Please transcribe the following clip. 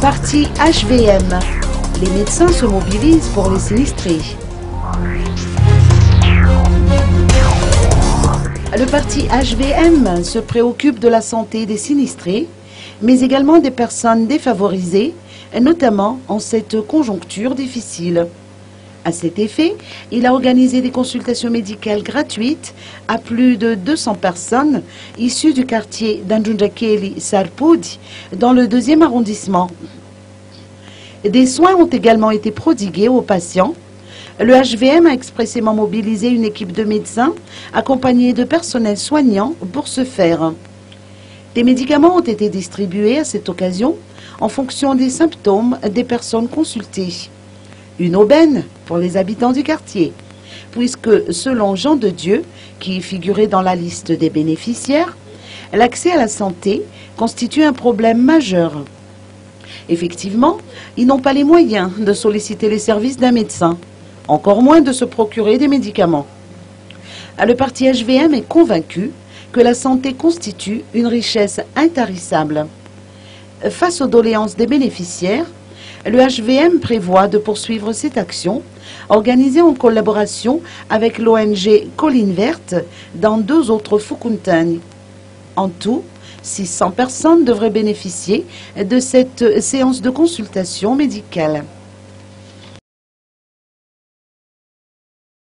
Parti HVM. Les médecins se mobilisent pour les sinistrés. Le parti HVM se préoccupe de la santé des sinistrés, mais également des personnes défavorisées, notamment en cette conjoncture difficile. À cet effet, il a organisé des consultations médicales gratuites à plus de 200 personnes issues du quartier d'Anjunjakeli-Sarpudi dans le 2e arrondissement. Des soins ont également été prodigués aux patients. Le HVM a expressément mobilisé une équipe de médecins accompagnée de personnel soignant pour ce faire. Des médicaments ont été distribués à cette occasion en fonction des symptômes des personnes consultées. Une aubaine pour les habitants du quartier, puisque selon Jean de Dieu, qui figurait dans la liste des bénéficiaires, l'accès à la santé constitue un problème majeur. Effectivement, ils n'ont pas les moyens de solliciter les services d'un médecin, encore moins de se procurer des médicaments. Le parti HVM est convaincu que la santé constitue une richesse intarissable. Face aux doléances des bénéficiaires, le HVM prévoit de poursuivre cette action, organisée en collaboration avec l'ONG Colline Verte dans 2 autres Fukuntani. En tout, 600 personnes devraient bénéficier de cette séance de consultation médicale.